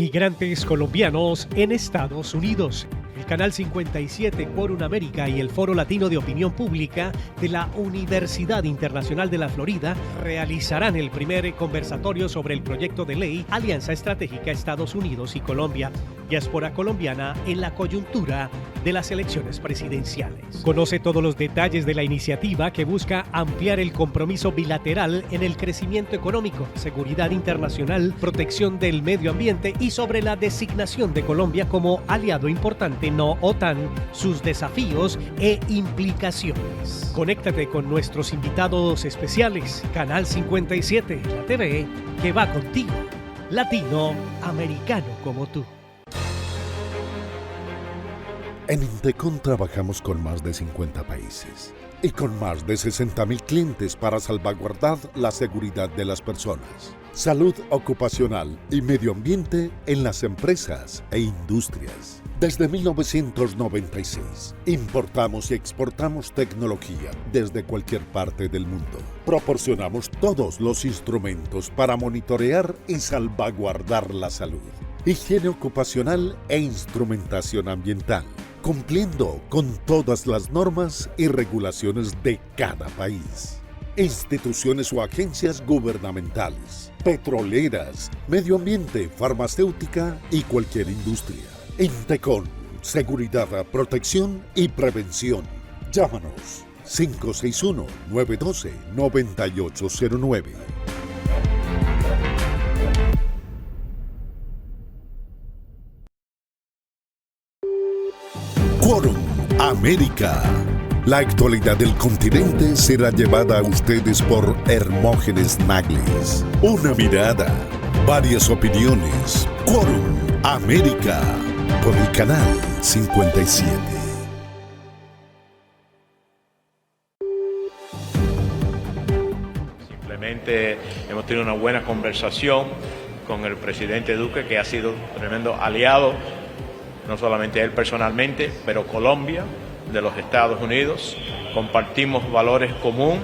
Migrantes colombianos en Estados Unidos. El Canal 57 Quórum América y el Foro Latino de Opinión Pública de la Universidad Internacional de la Florida realizarán el primer conversatorio sobre el proyecto de ley Alianza Estratégica Estados Unidos y Colombia, diáspora colombiana en la coyuntura de las elecciones presidenciales. Conoce todos los detalles de la iniciativa que busca ampliar el compromiso bilateral en el crecimiento económico, seguridad internacional, protección del medio ambiente y sobre la designación de Colombia como aliado importante no OTAN, sus desafíos e implicaciones. Conéctate con nuestros invitados especiales. Canal 57, la TV que va contigo. Latinoamericano como tú. En Intecon trabajamos con más de 50 países y con más de 60,000 clientes para salvaguardar la seguridad de las personas, salud ocupacional y medio ambiente en las empresas e industrias. Desde 1996, importamos y exportamos tecnología desde cualquier parte del mundo. Proporcionamos todos los instrumentos para monitorear y salvaguardar la salud, higiene ocupacional e instrumentación ambiental, cumpliendo con todas las normas y regulaciones de cada país. Instituciones o agencias gubernamentales, petroleras, medio ambiente, farmacéutica y cualquier industria. Intecon, seguridad, protección y prevención. Llámanos 561-912-9809. Quórum América. La actualidad del continente será llevada a ustedes por Hermógenes Nagles. Una mirada, varias opiniones. Quórum América. Por el Canal 57. Simplemente hemos tenido una buena conversación con el presidente Duque, que ha sido un tremendo aliado, no solamente él personalmente, pero Colombia, de los Estados Unidos. Compartimos valores comunes.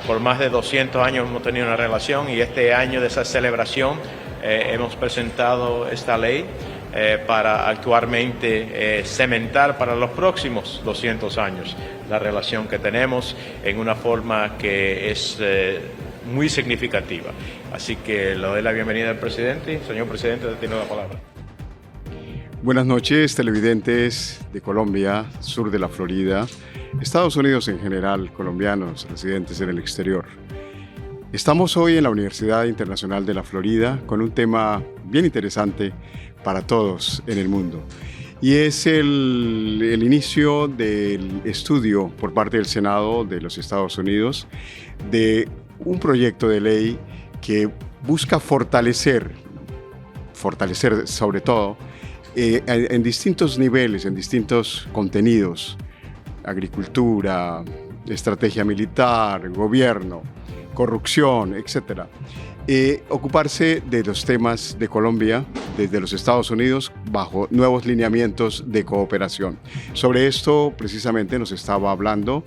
Por más de 200 años hemos tenido una relación y este año de esa celebración hemos presentado esta ley para actualmente cementar para los próximos 200 años la relación que tenemos en una forma que es muy significativa. Así que le doy la bienvenida al presidente. Señor presidente, tiene la palabra. Buenas noches, televidentes de Colombia, sur de la Florida, Estados Unidos en general, colombianos residentes en el exterior. Estamos hoy en la Universidad Internacional de la Florida con un tema bien interesante para todos en el mundo. Y es el inicio del estudio por parte del Senado de los Estados Unidos de un proyecto de ley que busca fortalecer sobre todo, en distintos niveles, en distintos contenidos, agricultura, estrategia militar, gobierno, corrupción, etc. Ocuparse de los temas de Colombia desde los Estados Unidos bajo nuevos lineamientos de cooperación. Sobre esto precisamente nos estaba hablando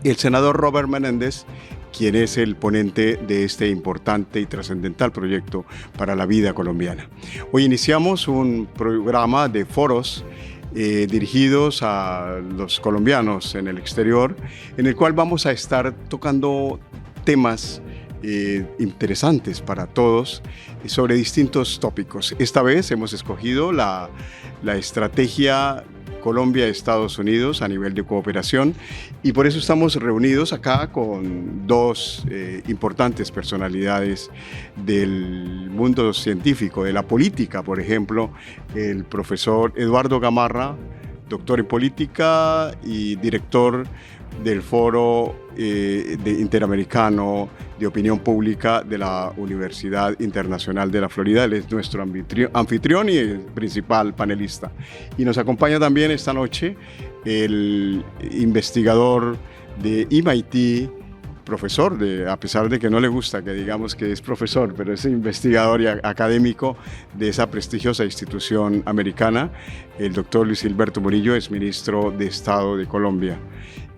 el senador Robert Menéndez, quien es el ponente de este importante y trascendental proyecto para la vida colombiana. Hoy iniciamos un programa de foros dirigidos a los colombianos en el exterior, en el cual vamos a estar tocando temas interesantes para todos sobre distintos tópicos. Esta vez hemos escogido la estrategia Colombia-Estados Unidos a nivel de cooperación y por eso estamos reunidos acá con dos importantes personalidades del mundo científico, de la política, por ejemplo, el profesor Eduardo Gamarra, doctor en política y director del Foro Interamericano de Opinión Pública de la Universidad Internacional de la Florida. Él es nuestro anfitrión y el principal panelista. Y nos acompaña también esta noche el investigador de MIT, profesor, a pesar de que no le gusta que digamos que es profesor, pero es investigador y académico de esa prestigiosa institución americana, el doctor Luis Gilberto Murillo, es ministro de Estado de Colombia.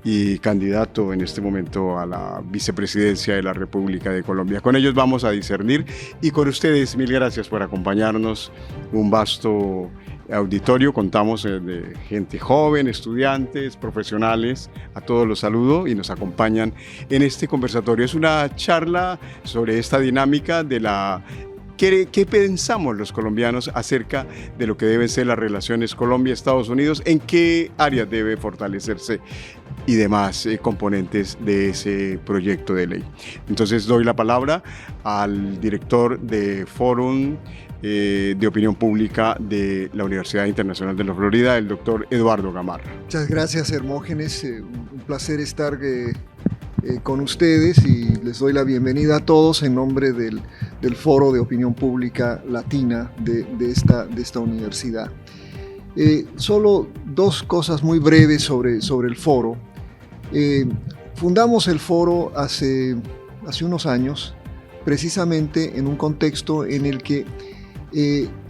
y candidato en este momento a la vicepresidencia de la República de Colombia. Con ellos vamos a discernir y con ustedes, mil gracias por acompañarnos. Un vasto auditorio, contamos de gente joven, estudiantes, profesionales, a todos los saludo y nos acompañan en este conversatorio. Es una charla sobre esta dinámica de la... ¿Qué pensamos los colombianos acerca de lo que deben ser las relaciones Colombia-Estados Unidos? ¿En qué áreas debe fortalecerse? Y demás componentes de ese proyecto de ley. Entonces doy la palabra al director de Fórum de Opinión Pública de la Universidad Internacional de la Florida, el doctor Eduardo Gamarra. Muchas gracias, Hermógenes. Un placer estar con ustedes y les doy la bienvenida a todos en nombre del Foro de Opinión Pública Latina de esta universidad. Solo dos cosas muy breves sobre el foro. Fundamos el foro hace unos años, precisamente en un contexto en el que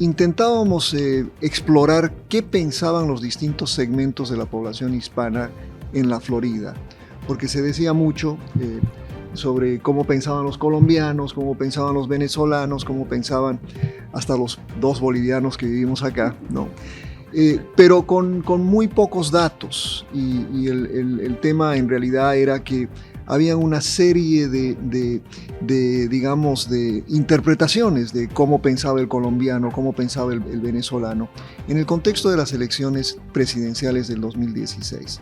intentábamos explorar qué pensaban los distintos segmentos de la población hispana en la Florida, porque se decía mucho sobre cómo pensaban los colombianos, cómo pensaban los venezolanos, cómo pensaban hasta los dos bolivianos que vivimos acá, ¿no? Pero con muy pocos datos y el tema en realidad era que había una serie de interpretaciones de cómo pensaba el colombiano, cómo pensaba el venezolano en el contexto de las elecciones presidenciales del 2016.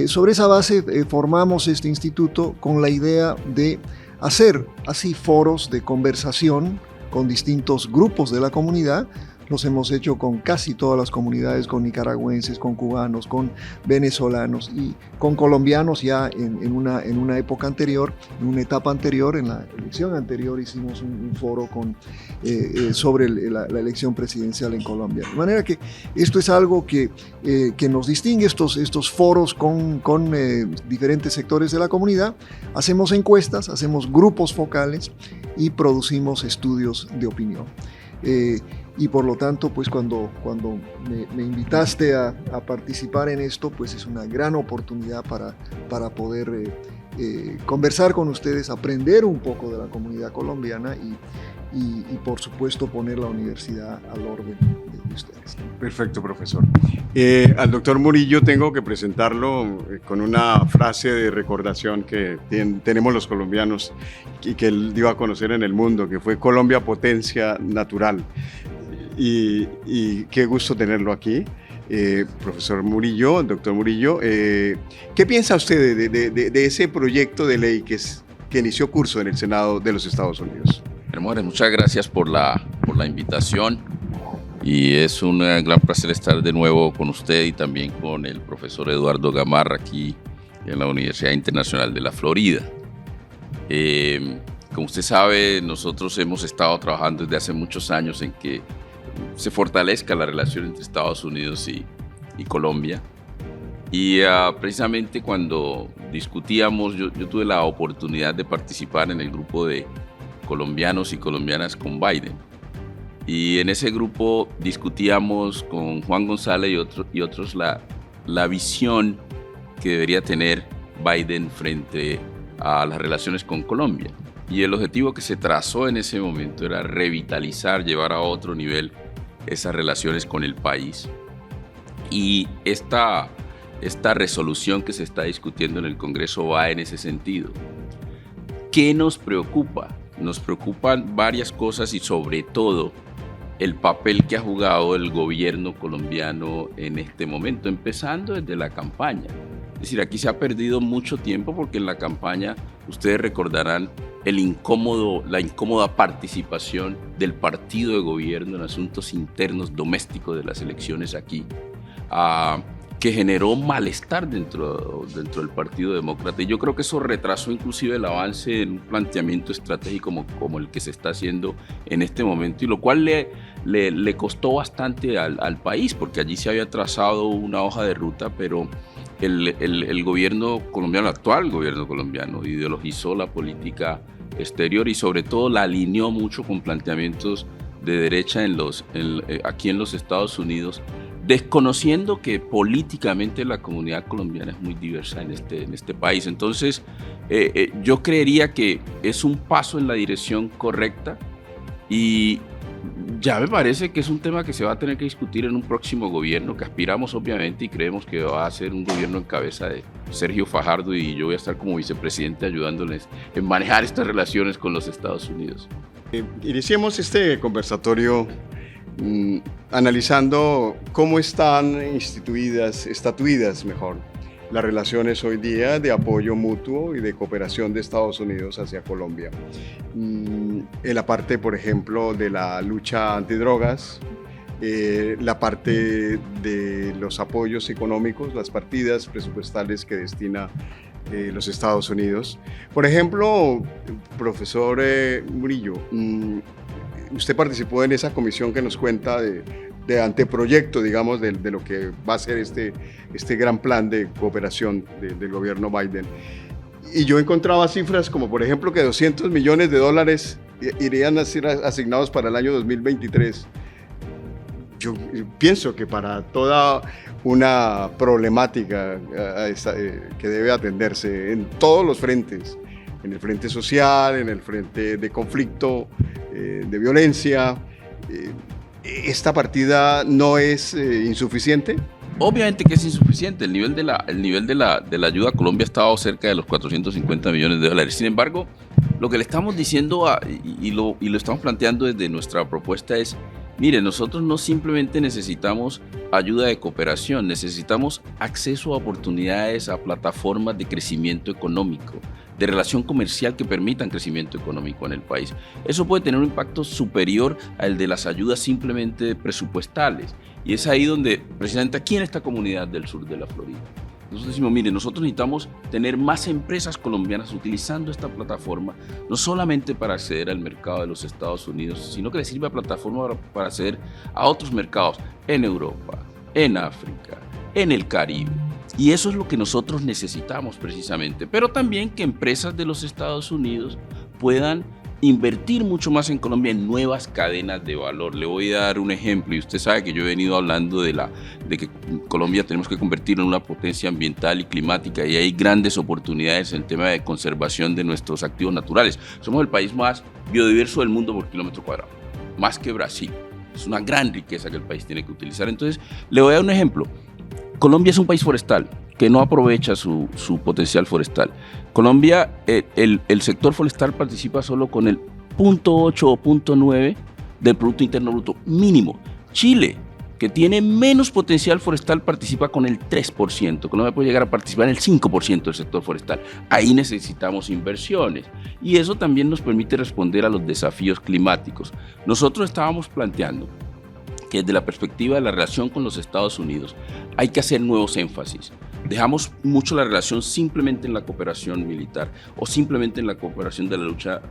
Sobre esa base formamos este instituto con la idea de hacer así foros de conversación con distintos grupos de la comunidad. Los hemos hecho con casi todas las comunidades, con nicaragüenses, con cubanos, con venezolanos y con colombianos ya en una época anterior, en una etapa anterior, en la elección anterior hicimos un foro sobre la elección presidencial en Colombia. De manera que esto es algo que nos distingue, estos foros con diferentes sectores de la comunidad. Hacemos encuestas, hacemos grupos focales y producimos estudios de opinión. Y por lo tanto, pues cuando me invitaste a participar en esto, pues es una gran oportunidad para poder conversar con ustedes, aprender un poco de la comunidad colombiana y por supuesto poner la universidad al orden de ustedes. Perfecto, profesor. Al doctor Murillo tengo que presentarlo con una frase de recordación que tenemos los colombianos y que él dio a conocer en el mundo, que fue Colombia potencia natural. Y qué gusto tenerlo aquí. Profesor Murillo, doctor Murillo, ¿qué piensa usted de ese proyecto de ley que inició curso en el Senado de los Estados Unidos? Hermógenes, muchas gracias por la invitación y es un gran placer estar de nuevo con usted y también con el profesor Eduardo Gamarra aquí en la Universidad Internacional de la Florida. Como usted sabe, nosotros hemos estado trabajando desde hace muchos años en que se fortalezca la relación entre Estados Unidos y Colombia. Y precisamente cuando discutíamos, yo tuve la oportunidad de participar en el grupo de colombianos y colombianas con Biden. Y en ese grupo discutíamos con Juan González y otros la visión que debería tener Biden frente a las relaciones con Colombia. Y el objetivo que se trazó en ese momento era revitalizar, llevar a otro nivel esas relaciones con el país. Y esta resolución que se está discutiendo en el Congreso va en ese sentido. ¿Qué nos preocupa? Nos preocupan varias cosas y sobre todo el papel que ha jugado el gobierno colombiano en este momento, empezando desde la campaña. Es decir, aquí se ha perdido mucho tiempo porque en la campaña, ustedes recordarán, la incómoda participación del partido de gobierno en asuntos internos domésticos de las elecciones aquí, que generó malestar dentro del Partido Demócrata. Y yo creo que eso retrasó inclusive el avance en un planteamiento estratégico como el que se está haciendo en este momento, y lo cual le costó bastante al país, porque allí se había trazado una hoja de ruta, pero el gobierno colombiano, el actual gobierno colombiano, ideologizó la política exterior y sobre todo la alineó mucho con planteamientos de derecha aquí en los Estados Unidos, desconociendo que políticamente la comunidad colombiana es muy diversa en este país. Entonces, yo creería que es un paso en la dirección correcta y ya me parece que es un tema que se va a tener que discutir en un próximo gobierno, que aspiramos obviamente y creemos que va a ser un gobierno en cabeza de Sergio Fajardo, y yo voy a estar como vicepresidente ayudándoles en manejar estas relaciones con los Estados Unidos. Iniciemos este conversatorio analizando cómo están estatuidas mejor, las relaciones hoy día de apoyo mutuo y de cooperación de Estados Unidos hacia Colombia. En la parte, por ejemplo, de la lucha antidrogas, la parte de los apoyos económicos, las partidas presupuestales que destina los Estados Unidos. Por ejemplo, profesor Murillo, usted participó en esa comisión que nos cuenta de anteproyecto, digamos, de lo que va a ser este gran plan de cooperación del gobierno Biden. Y yo encontraba cifras como, por ejemplo, que $200 millones irían a ser asignados para el año 2023. Yo pienso que para toda una problemática que debe atenderse en todos los frentes, en el frente social, en el frente de conflicto, de violencia, ¿esta partida no es insuficiente? Obviamente que es insuficiente. El nivel de la ayuda a Colombia ha estado cerca de los $450 millones. Sin embargo, lo que le estamos diciendo y lo estamos planteando desde nuestra propuesta es: mire, nosotros no simplemente necesitamos ayuda de cooperación, necesitamos acceso a oportunidades, a plataformas de crecimiento económico, de relación comercial que permitan crecimiento económico en el país. Eso puede tener un impacto superior al de las ayudas simplemente presupuestales. Y es ahí donde, precisamente aquí en esta comunidad del sur de la Florida, nosotros decimos: mire, nosotros necesitamos tener más empresas colombianas utilizando esta plataforma, no solamente para acceder al mercado de los Estados Unidos, sino que le sirva plataforma para acceder a otros mercados en Europa, en África, en el Caribe. Y eso es lo que nosotros necesitamos precisamente, pero también que empresas de los Estados Unidos puedan invertir mucho más en Colombia en nuevas cadenas de valor. Le voy a dar un ejemplo, y usted sabe que yo he venido hablando de que Colombia tenemos que convertirlo en una potencia ambiental y climática, y hay grandes oportunidades en el tema de conservación de nuestros activos naturales. Somos el país más biodiverso del mundo por kilómetro cuadrado, más que Brasil. Es una gran riqueza que el país tiene que utilizar. Entonces, le voy a dar un ejemplo. Colombia es un país forestal que no aprovecha su potencial forestal. Colombia, el sector forestal participa solo con el 0.8 o 0.9 del Producto Interno Bruto mínimo. Chile, que tiene menos potencial forestal, participa con el 3%. Colombia puede llegar a participar en el 5% del sector forestal. Ahí necesitamos inversiones, y eso también nos permite responder a los desafíos climáticos. Nosotros estábamos planteando que desde la perspectiva de la relación con los Estados Unidos hay que hacer nuevos énfasis. Dejamos mucho la relación simplemente en la cooperación militar o simplemente en la cooperación de la lucha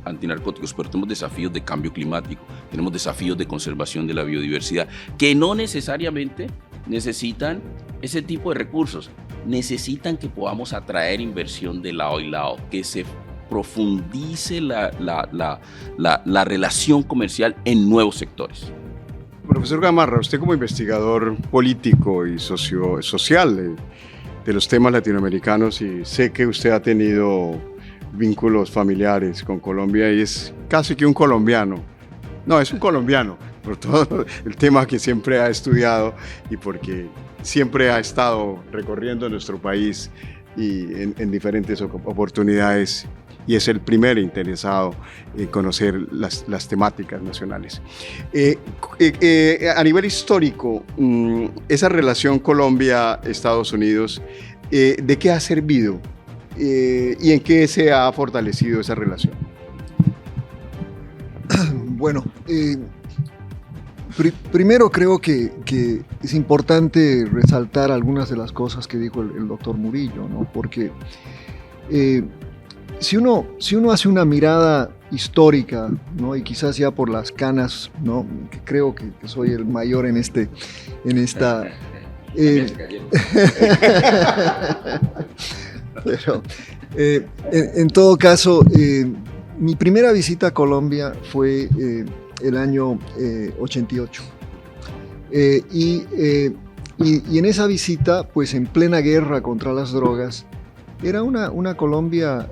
antinarcóticos, pero tenemos desafíos de cambio climático, tenemos desafíos de conservación de la biodiversidad, que no necesariamente necesitan ese tipo de recursos, necesitan que podamos atraer inversión de lado y lado, que se profundice la relación comercial en nuevos sectores. Profesor Gamarra, usted como investigador político y social de los temas latinoamericanos, y sé que usted ha tenido vínculos familiares con Colombia y es casi que un colombiano. No, es un colombiano por todo el tema que siempre ha estudiado y porque siempre ha estado recorriendo nuestro país y en diferentes oportunidades, y es el primer interesado en conocer las temáticas nacionales. A nivel histórico, esa relación Colombia-Estados Unidos, ¿de qué ha servido y en qué se ha fortalecido esa relación? Bueno, primero creo que es importante resaltar algunas de las cosas que dijo el doctor Murillo, ¿no? Porque si uno hace una mirada histórica, ¿no? Y quizás ya por las canas, ¿no? Que creo que soy el mayor en esta... Pero, en todo caso, mi primera visita a Colombia fue el año 88. Y en esa visita, pues en plena guerra contra las drogas, era una Colombia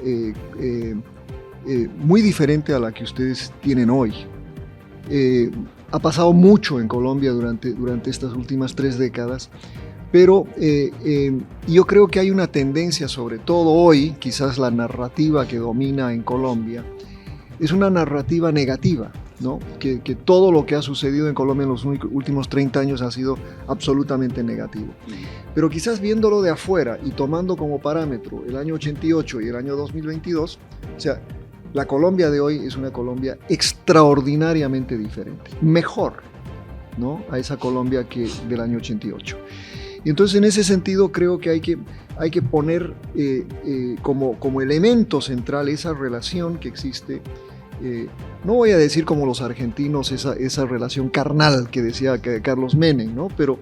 muy diferente a la que ustedes tienen hoy. Ha pasado mucho en Colombia durante estas últimas 3 décadas, pero yo creo que hay una tendencia, sobre todo hoy, quizás la narrativa que domina en Colombia, es una narrativa negativa, ¿no? Que todo lo que ha sucedido en Colombia en los últimos 30 años ha sido absolutamente negativo. Pero quizás viéndolo de afuera y tomando como parámetro el año 88 y el año 2022, o sea, la Colombia de hoy es una Colombia extraordinariamente diferente, mejor, ¿no?, a esa Colombia que del año 88. Y entonces en ese sentido creo que hay que poner como elemento central esa relación que existe. No voy a decir como los argentinos esa relación carnal que decía Carlos Menem, ¿no? Pero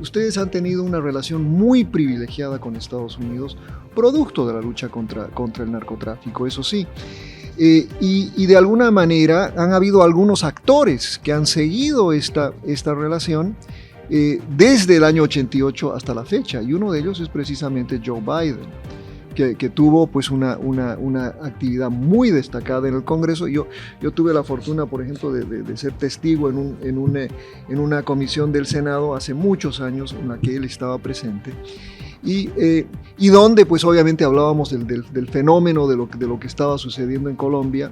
ustedes han tenido una relación muy privilegiada con Estados Unidos, producto de la lucha contra el narcotráfico, eso sí. Y de alguna manera han habido algunos actores que han seguido esta relación desde el año 88 hasta la fecha, y uno de ellos es precisamente Joe Biden, que tuvo pues una actividad muy destacada en el Congreso. Yo tuve la fortuna, por ejemplo, de ser testigo en una comisión del Senado hace muchos años en la que él estaba presente, y donde pues obviamente hablábamos del fenómeno de lo que estaba sucediendo en Colombia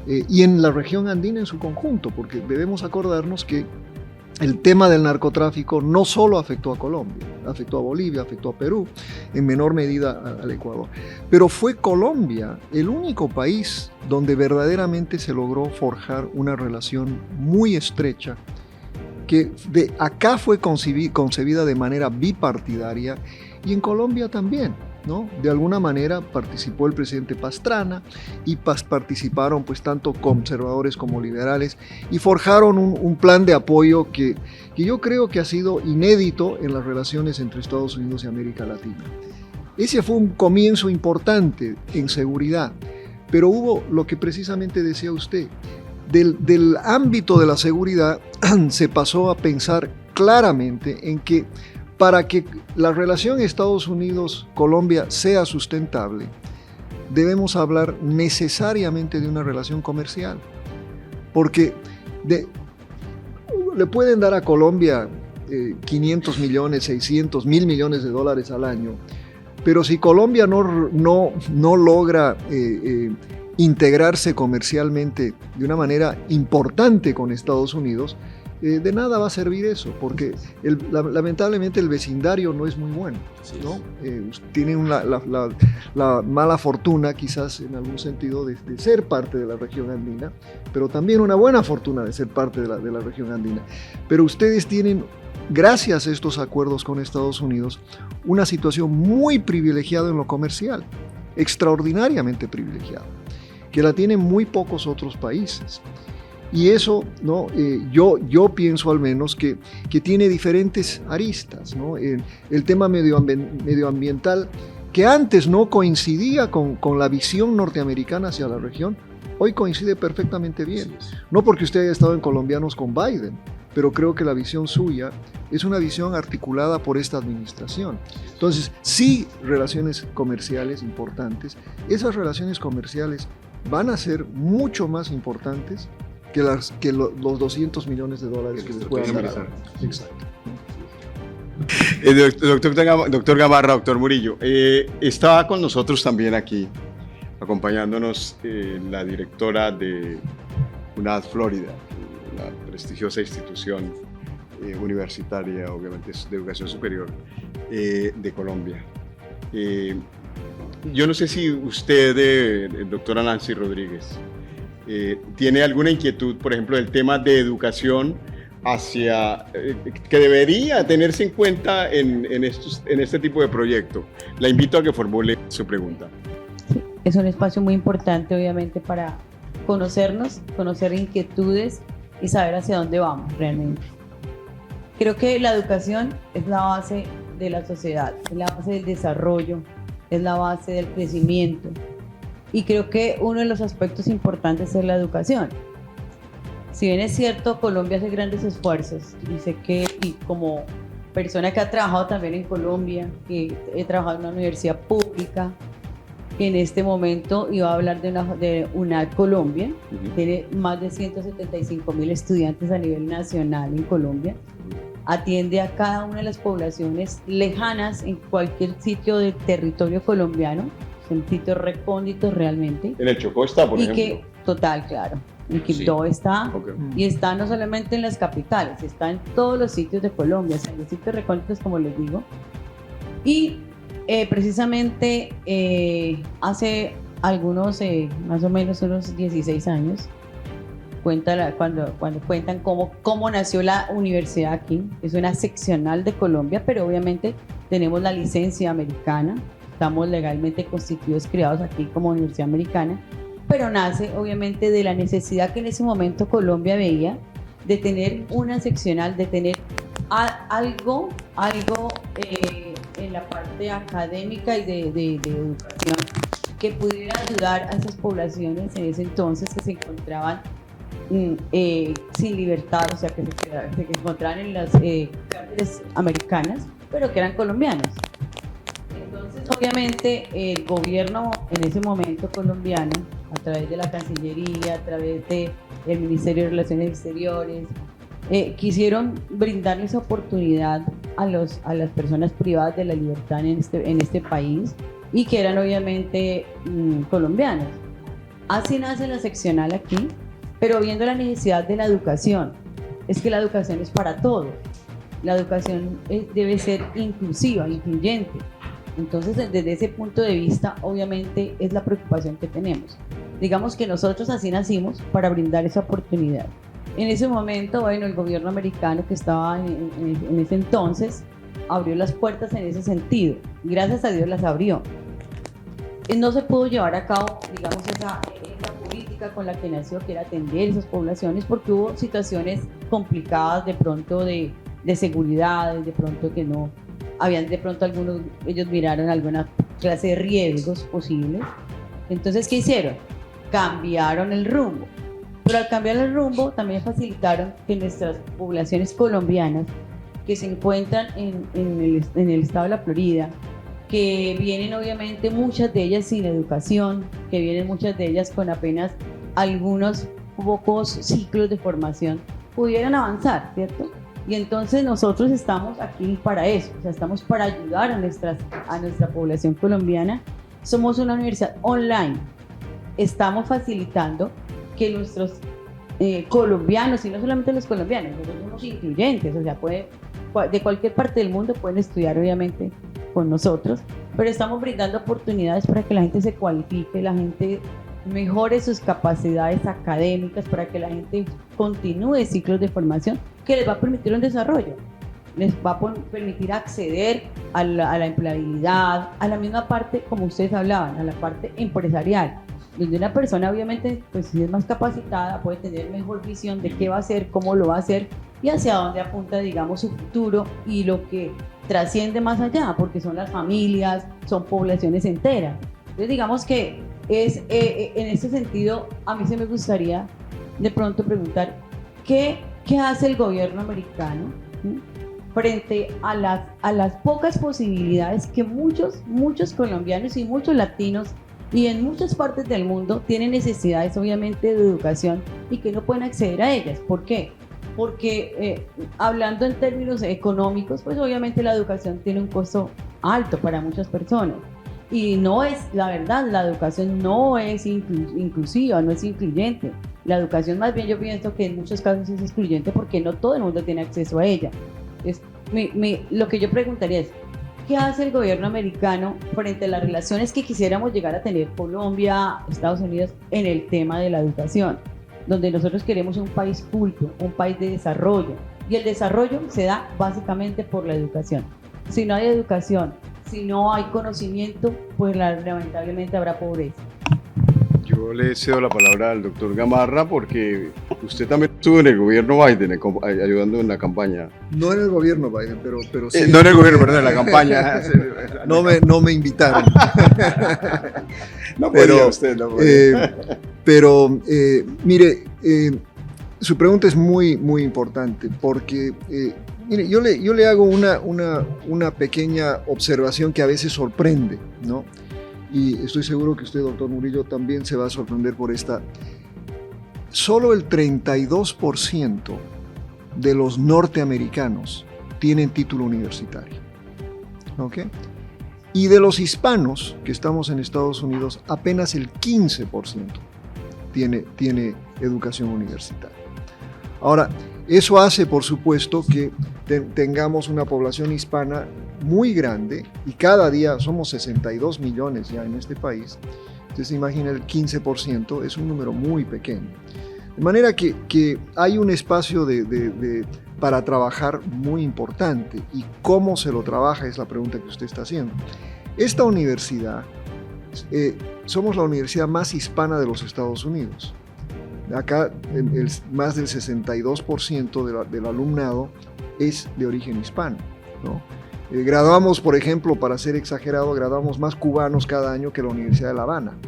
y en la región andina en su conjunto, porque debemos acordarnos que el tema del narcotráfico no solo afectó a Colombia, afectó a Bolivia, afectó a Perú, en menor medida al Ecuador. Pero fue Colombia el único país donde verdaderamente se logró forjar una relación muy estrecha, que acá fue concebida de manera bipartidaria, y en Colombia también, ¿no? De alguna manera participó el presidente Pastrana y participaron pues tanto conservadores como liberales, y forjaron un plan de apoyo que yo creo que ha sido inédito en las relaciones entre Estados Unidos y América Latina. Ese fue un comienzo importante en seguridad, pero hubo lo que precisamente decía usted, del ámbito de la seguridad se pasó a pensar claramente en que para que la relación Estados Unidos-Colombia sea sustentable, debemos hablar necesariamente de una relación comercial, porque le pueden dar a Colombia 500 millones, 600, 1.000 millones de dólares al año, pero si Colombia no logra integrarse comercialmente de una manera importante con Estados Unidos, de nada va a servir eso, porque lamentablemente el vecindario no es muy bueno, ¿no? Tienen la mala fortuna, quizás en algún sentido, de ser parte de la región andina, pero también una buena fortuna de ser parte de la región andina. Pero ustedes tienen, gracias a estos acuerdos con Estados Unidos, una situación muy privilegiada en lo comercial, extraordinariamente privilegiada, que la tienen muy pocos otros países. Y eso, ¿no? Yo pienso al menos que tiene diferentes aristas, ¿no? El tema medioambiental, que antes no coincidía con la visión norteamericana hacia la región, hoy coincide perfectamente bien. No porque usted haya estado en Colombianos con Biden, pero creo que la visión suya es una visión articulada por esta administración. Entonces, sí, relaciones comerciales importantes. Esas relaciones comerciales van a ser mucho más importantes que los 200 millones de dólares que les puedan dar. Exacto. Doctor Gamarra, doctor Murillo, está con nosotros también aquí, acompañándonos la directora de UNAD Florida, la prestigiosa institución universitaria, obviamente de educación superior de Colombia. Yo no sé si usted, doctora Nancy Rodríguez, tiene alguna inquietud, por ejemplo, del tema de educación que debería tenerse en cuenta en este tipo de proyecto. La invito a que formule su pregunta. Sí, es un espacio muy importante, obviamente, para conocernos, conocer inquietudes y saber hacia dónde vamos realmente. Creo que la educación es la base de la sociedad, es la base del desarrollo, es la base del crecimiento. Y creo que uno de los aspectos importantes es la educación. Si bien es cierto, Colombia hace grandes esfuerzos, y sé que y como persona que ha trabajado también en Colombia, que he trabajado en una universidad pública, que en este momento iba a hablar de UNAD Colombia, tiene más de 175.000 estudiantes a nivel nacional en Colombia, atiende a cada una de las poblaciones lejanas en cualquier sitio del territorio colombiano, son sitios recónditos realmente. En el Chocó está, por ejemplo. Que, total, claro. En Quibdó está, y está no solamente en las capitales, está en todos los sitios de Colombia, o sea, en los sitios recónditos, como les digo. Y precisamente hace algunos, más o menos unos 16 años, cuando cuentan cómo nació la universidad aquí. Es una seccional de Colombia, pero obviamente tenemos la licencia americana, estamos legalmente constituidos, creados aquí como universidad americana, pero nace obviamente de la necesidad que en ese momento Colombia veía de tener una seccional, de tener algo en la parte académica y de educación que pudiera ayudar a esas poblaciones en ese entonces que se encontraban sin libertad, o sea, que se encontraban en las cárceles americanas, pero que eran colombianos. Entonces, obviamente, el gobierno en ese momento colombiano, a través de la Cancillería, a través del Ministerio de Relaciones Exteriores, quisieron brindarles oportunidad a las personas privadas de la libertad en este país, y que eran obviamente colombianos. Así nace la seccional aquí, pero viendo la necesidad de la educación. Es que la educación es para todos. La educación debe ser inclusiva, incluyente. Entonces, desde ese punto de vista, obviamente, es la preocupación que tenemos. Digamos que nosotros así nacimos para brindar esa oportunidad. En ese momento, bueno, el gobierno americano que estaba en ese entonces abrió las puertas en ese sentido. Gracias a Dios las abrió. No se pudo llevar a cabo, digamos, esa política con la que nació, que era atender esas poblaciones, porque hubo situaciones complicadas de pronto de seguridad, de pronto que no habían, de pronto ellos miraron alguna clase de riesgos posibles. Entonces, ¿qué hicieron? Cambiaron el rumbo. Pero al cambiar el rumbo también facilitaron que nuestras poblaciones colombianas que se encuentran en el estado de la Florida, que vienen obviamente muchas de ellas sin educación, que vienen muchas de ellas con apenas algunos pocos ciclos de formación, pudieran avanzar, ¿cierto? Y entonces nosotros estamos aquí para eso, o sea, estamos para ayudar a nuestra población colombiana. Somos una universidad online, estamos facilitando que nuestros colombianos, y no solamente los colombianos, nosotros somos incluyentes, o sea, de cualquier parte del mundo pueden estudiar obviamente con nosotros, pero estamos brindando oportunidades para que la gente se cualifique, la gente mejore sus capacidades académicas, para que la gente continúe ciclos de formación que les va a permitir un desarrollo, les va a permitir acceder a la empleabilidad, a la misma parte, como ustedes hablaban, a la parte empresarial, donde una persona obviamente, pues si es más capacitada, puede tener mejor visión de qué va a hacer, cómo lo va a hacer y hacia dónde apunta, digamos, su futuro y lo que trasciende más allá, porque son las familias, son poblaciones enteras. Entonces, digamos que en este sentido, a mí se me gustaría de pronto preguntar, ¿qué hace el gobierno americano frente a las pocas posibilidades que muchos colombianos y muchos latinos y en muchas partes del mundo tienen necesidades obviamente de educación y que no pueden acceder a ellas? ¿Por qué? Porque hablando en términos económicos, pues obviamente la educación tiene un costo alto para muchas personas. Y no es, la verdad, la educación no es inclusiva, no es incluyente. La educación más bien yo pienso que en muchos casos es excluyente porque no todo el mundo tiene acceso a ella. Lo que yo preguntaría es, ¿qué hace el gobierno americano frente a las relaciones que quisiéramos llegar a tener Colombia, Estados Unidos en el tema de la educación? Donde nosotros queremos un país culto, un país de desarrollo. Y el desarrollo se da básicamente por la educación. Si no hay educación, si no hay conocimiento, pues lamentablemente habrá pobreza. Yo le cedo la palabra al doctor Gamarra porque usted también estuvo en el gobierno Biden ayudando en la campaña. No en el gobierno Biden, pero sí. No en el gobierno, perdón, en la campaña. No me invitaron. No podía usted, no podía. Pero mire, Su pregunta es muy, muy importante porque, mire, yo le hago una pequeña observación que a veces sorprende, ¿no? Y estoy seguro que usted, doctor Murillo, también se va a sorprender por esta. Solo el 32% de los norteamericanos tienen título universitario, ¿ok? Y de los hispanos que estamos en Estados Unidos, apenas el 15% tiene educación universitaria. Ahora, eso hace, por supuesto, que tengamos una población hispana muy grande, y cada día somos 62 millones ya en este país. Entonces, se imagina, el 15% es un número muy pequeño. De manera que hay un espacio para trabajar muy importante, y cómo se lo trabaja es la pregunta que usted está haciendo. Esta universidad, somos la universidad más hispana de los Estados Unidos. Acá más del 62% del alumnado es de origen hispano, ¿no? Graduamos, por ejemplo, para ser exagerado, graduamos más cubanos cada año que la Universidad de La Habana,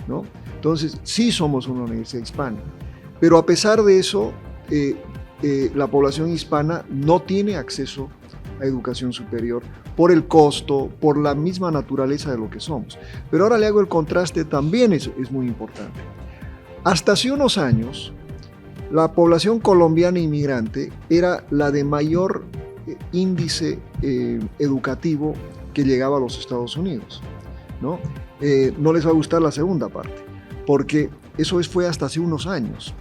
¿no? Entonces, sí somos una universidad hispana. Pero a pesar de eso, la población hispana no tiene acceso a educación superior por el costo, por la misma naturaleza de lo que somos. Pero ahora le hago el contraste, también es muy importante. Hasta hace unos años, la población colombiana inmigrante era la de mayor índice educativo que llegaba a los Estados Unidos, ¿no? No les va a gustar la segunda parte, porque eso fue hasta hace unos años.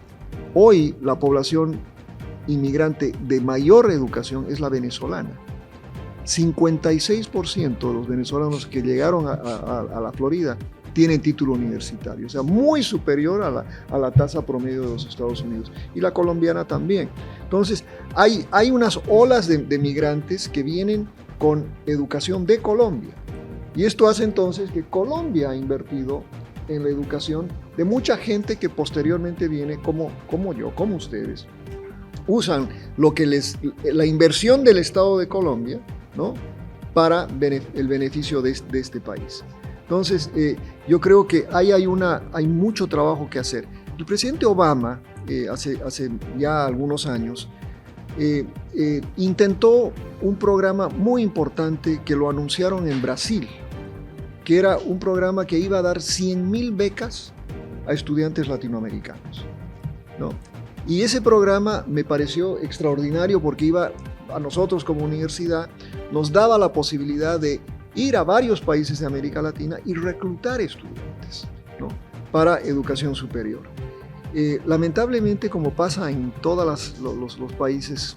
Hoy la población inmigrante de mayor educación es la venezolana. 56% de los venezolanos que llegaron a la Florida tienen título universitario, o sea, muy superior a la tasa promedio de los Estados Unidos, y la colombiana también. Entonces, hay unas olas de migrantes que vienen con educación de Colombia, y esto hace entonces que Colombia ha invertido en la educación de mucha gente que posteriormente viene, como yo, como ustedes, usan la inversión del Estado de Colombia, ¿no?, para el beneficio de este país. Entonces, yo creo que hay mucho trabajo que hacer. El presidente Obama, hace ya algunos años, intentó un programa muy importante que lo anunciaron en Brasil, que era un programa que iba a dar 100.000 becas a estudiantes latinoamericanos, ¿no? Y ese programa me pareció extraordinario porque a nosotros como universidad nos daba la posibilidad de ir a varios países de América Latina y reclutar estudiantes, ¿no?, para educación superior. Lamentablemente, como pasa en todos los países,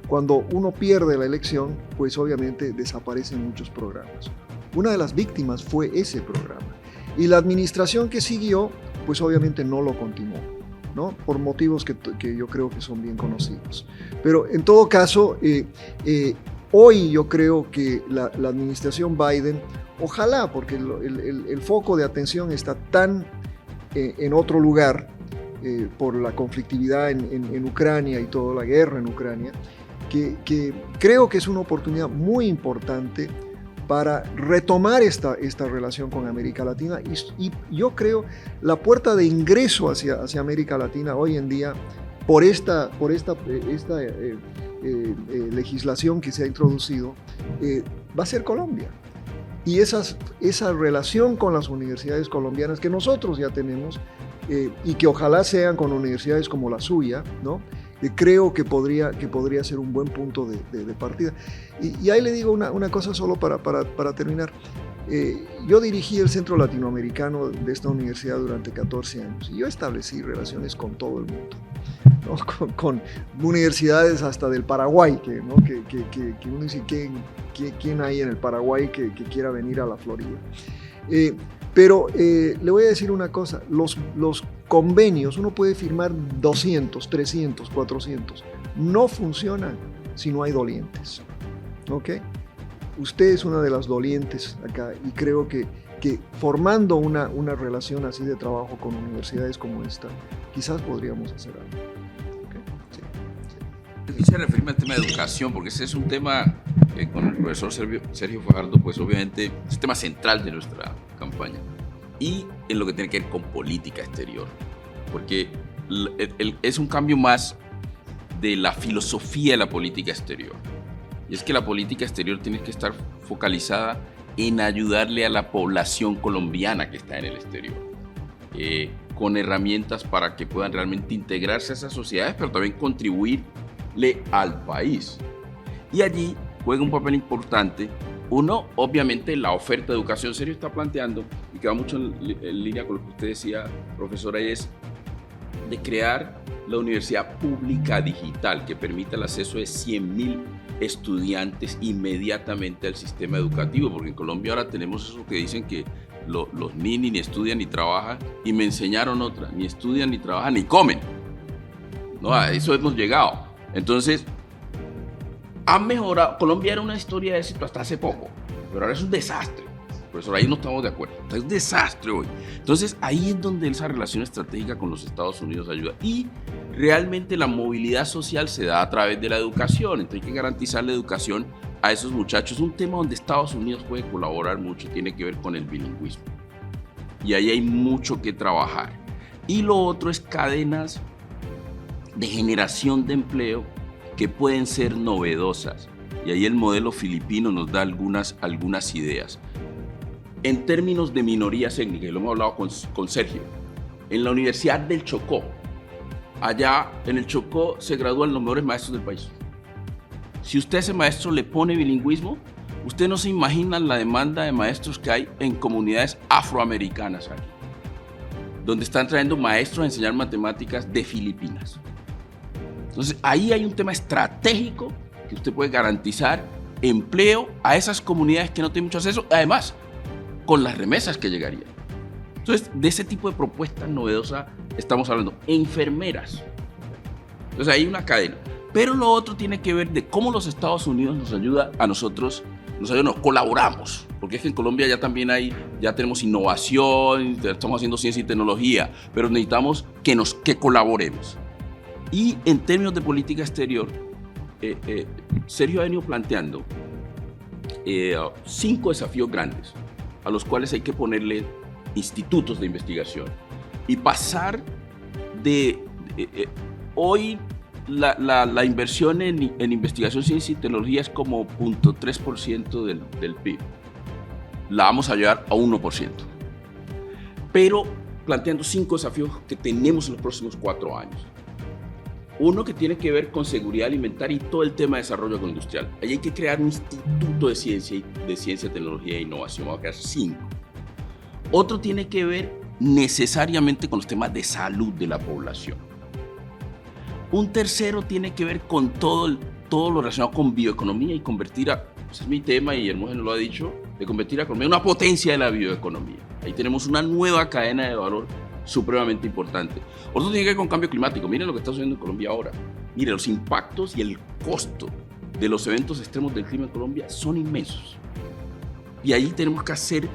cuando uno pierde la elección, pues obviamente desaparecen muchos programas. Una de las víctimas fue ese programa. Y la administración que siguió, pues obviamente no lo continuó, ¿no?, por motivos que yo creo que son bien conocidos. Pero en todo caso, hoy yo creo que la administración Biden, ojalá, porque el foco de atención está tan en otro lugar por la conflictividad en Ucrania y toda la guerra en Ucrania, que creo que es una oportunidad muy importante para retomar esta relación con América Latina, y yo creo la puerta de ingreso hacia América Latina hoy en día, por esta legislación que se ha introducido, va a ser Colombia. Y esa relación con las universidades colombianas que nosotros ya tenemos, y que ojalá sean con universidades como la suya, ¿no?, creo que podría ser un buen punto de partida. Y ahí le digo una cosa solo para terminar. Yo dirigí el Centro Latinoamericano de esta universidad durante 14 años, y yo establecí relaciones con todo el mundo, ¿no?, con universidades hasta del Paraguay, que uno dice, ¿quién hay en el Paraguay que quiera venir a la Florida? Pero le voy a decir una cosa, los convenios, uno puede firmar 200, 300, 400, no funcionan si no hay dolientes, ¿ok? Usted es una de las dolientes acá, y creo que formando una relación así de trabajo con universidades como esta, quizás podríamos hacer algo. ¿Okay? Sí. Quisiera referirme al tema de educación, porque ese es un tema con el profesor Sergio Fajardo, pues obviamente es un tema central de nuestra campaña, y en lo que tiene que ver con política exterior, porque es un cambio más de la filosofía de la política exterior. Y es que la política exterior tiene que estar focalizada en ayudarle a la población colombiana que está en el exterior, con herramientas para que puedan realmente integrarse a esas sociedades, pero también contribuirle al país. Y allí juega un papel importante. Uno, obviamente, la oferta de educación. Sergio está planteando, y que va mucho en línea con lo que usted decía, profesora, es de crear la universidad pública digital que permita el acceso de 100.000 estudiantes inmediatamente al sistema educativo, porque en Colombia ahora tenemos eso que dicen que los ni estudian ni trabajan, y me enseñaron otra: ni estudian ni trabajan ni comen. No, a eso hemos llegado. Entonces, han mejorado. Colombia era una historia de éxito hasta hace poco, pero ahora es un desastre. Por eso ahí no estamos de acuerdo. Es un desastre hoy. Entonces, ahí es donde esa relación estratégica con los Estados Unidos ayuda. Y realmente la movilidad social se da a través de la educación. Entonces hay que garantizar la educación a esos muchachos. Un tema donde Estados Unidos puede colaborar mucho tiene que ver con el bilingüismo. Y ahí hay mucho que trabajar. Y lo otro es cadenas de generación de empleo que pueden ser novedosas. Y ahí el modelo filipino nos da algunas ideas. En términos de minorías étnicas, y lo hemos hablado con Sergio, en la Universidad del Chocó, allá en el Chocó se gradúan los mejores maestros del país. Si usted a ese maestro le pone bilingüismo, usted no se imagina la demanda de maestros que hay en comunidades afroamericanas aquí, donde están trayendo maestros a enseñar matemáticas de Filipinas. Entonces, ahí hay un tema estratégico que usted puede garantizar empleo a esas comunidades que no tienen mucho acceso, además, con las remesas que llegarían. Entonces, de ese tipo de propuestas novedosas estamos hablando. Enfermeras. Entonces, hay una cadena. Pero lo otro tiene que ver de cómo los Estados Unidos nos ayuda a nosotros, nos colaboramos. Porque es que en Colombia ya también ya tenemos innovación, estamos haciendo ciencia y tecnología, pero necesitamos que colaboremos. Y en términos de política exterior, Sergio ha venido planteando 5 desafíos grandes a los cuales hay que ponerle institutos de investigación y pasar hoy la inversión en investigación, ciencia y tecnología es como 0.3% del PIB. La vamos a llevar a 1%. Pero planteando 5 desafíos que tenemos en los próximos 4 años. Uno que tiene que ver con seguridad alimentaria y todo el tema de desarrollo agroindustrial. Ahí hay que crear un instituto de ciencia, tecnología e innovación. Vamos a crear 5. Otro tiene que ver necesariamente con los temas de salud de la población. Un tercero tiene que ver con todo lo relacionado con bioeconomía y convertir ese es mi tema y Hermógenes lo ha dicho, de convertir a Colombia en una potencia de la bioeconomía. Ahí tenemos una nueva cadena de valor supremamente importante. Otro tiene que ver con cambio climático. Miren lo que está sucediendo en Colombia ahora. Miren, los impactos y el costo de los eventos extremos del clima en Colombia son inmensos. Y ahí tenemos que hacer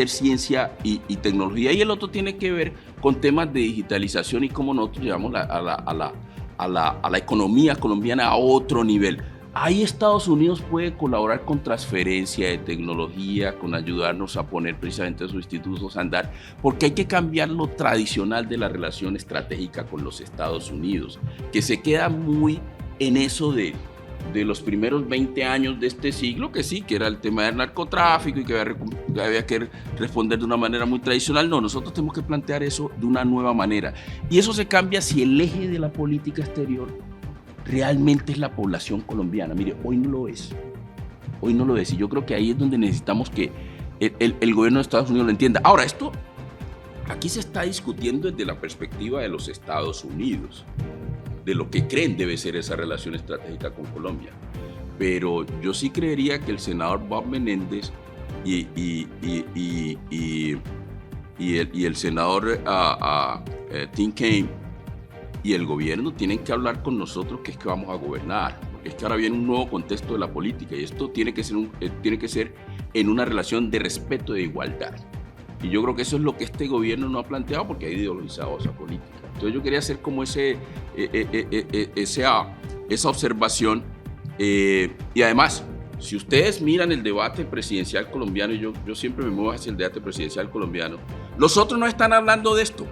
ciencia y tecnología. Y el otro tiene que ver con temas de digitalización y cómo nosotros llevamos a la economía colombiana a otro nivel. Ahí Estados Unidos puede colaborar con transferencia de tecnología, con ayudarnos a poner precisamente esos institutos a andar, porque hay que cambiar lo tradicional de la relación estratégica con los Estados Unidos, que se queda muy en eso de los primeros 20 años de este siglo, que sí, que era el tema del narcotráfico y que había que responder de una manera muy tradicional. No, nosotros tenemos que plantear eso de una nueva manera. Y eso se cambia si el eje de la política exterior realmente es la población colombiana. Mire, hoy no lo es. Hoy no lo es. Y yo creo que ahí es donde necesitamos que el gobierno de Estados Unidos lo entienda. Ahora, esto aquí se está discutiendo desde la perspectiva de los Estados Unidos, de lo que creen debe ser esa relación estratégica con Colombia. Pero yo sí creería que el senador Bob Menéndez y el senador Tim Kaine y el gobierno tienen que hablar con nosotros, que es que vamos a gobernar, porque es que ahora viene un nuevo contexto de la política y esto tiene que ser en una relación de respeto e igualdad. Y yo creo que eso es lo que este gobierno no ha planteado, porque ha ideologizado esa política. Entonces yo quería hacer como esa observación. Y además, si ustedes miran el debate presidencial colombiano, y yo siempre me muevo hacia el debate presidencial colombiano, los otros no están hablando de esto.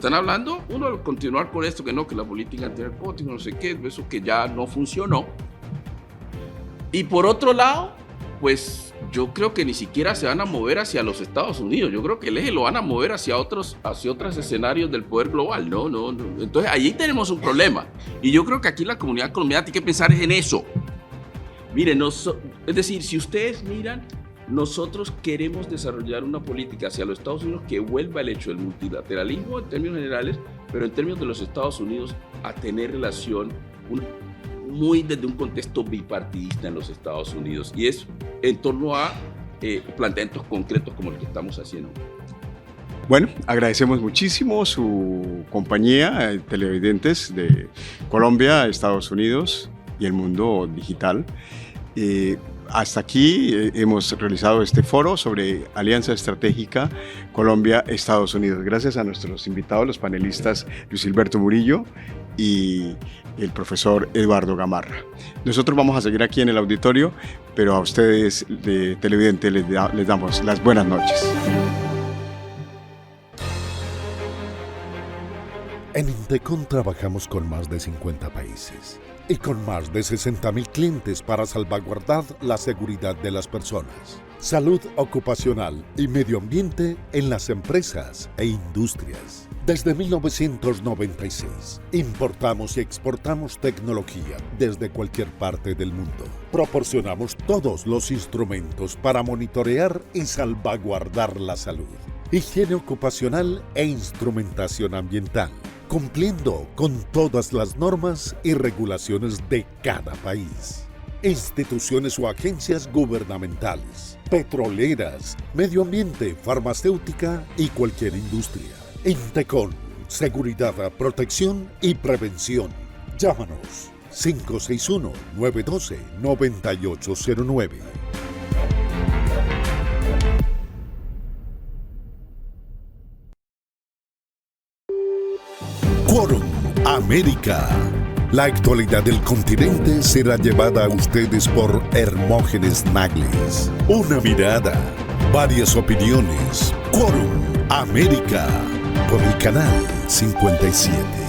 están hablando, uno al continuar con esto, que no, que la política antinarcótica, no sé qué, eso que ya no funcionó. Y por otro lado, pues yo creo que ni siquiera se van a mover hacia los Estados Unidos. Yo creo que el eje lo van a mover hacia otros escenarios del poder global. No. Entonces, allí tenemos un problema. Y yo creo que aquí la comunidad colombiana tiene que pensar en eso. Miren, es decir, si ustedes miran, nosotros queremos desarrollar una política hacia los Estados Unidos que vuelva el hecho del multilateralismo en términos generales, pero en términos de los Estados Unidos a tener relación muy desde un contexto bipartidista en los Estados Unidos, y es en torno a planteamientos concretos como el que estamos haciendo. Bueno, agradecemos muchísimo su compañía, televidentes de Colombia, Estados Unidos y el mundo digital. Hasta aquí hemos realizado este foro sobre Alianza Estratégica Colombia-Estados Unidos. Gracias a nuestros invitados, los panelistas Luis Hilberto Murillo y el profesor Eduardo Gamarra. Nosotros vamos a seguir aquí en el auditorio, pero a ustedes de televidentes les damos las buenas noches. En Indecon trabajamos con más de 50 países y con más de 60.000 clientes para salvaguardar la seguridad de las personas, salud ocupacional y medio ambiente en las empresas e industrias. Desde 1996, importamos y exportamos tecnología desde cualquier parte del mundo. Proporcionamos todos los instrumentos para monitorear y salvaguardar la salud, higiene ocupacional e instrumentación ambiental, cumpliendo con todas las normas y regulaciones de cada país. Instituciones o agencias gubernamentales, petroleras, medio ambiente, farmacéutica y cualquier industria. Indecon, seguridad, protección y prevención. Llámanos 561-912-9809. Quórum América. La actualidad del continente será llevada a ustedes por Hermógenes Nagles. Una mirada, varias opiniones. Quórum América. Por el canal 57.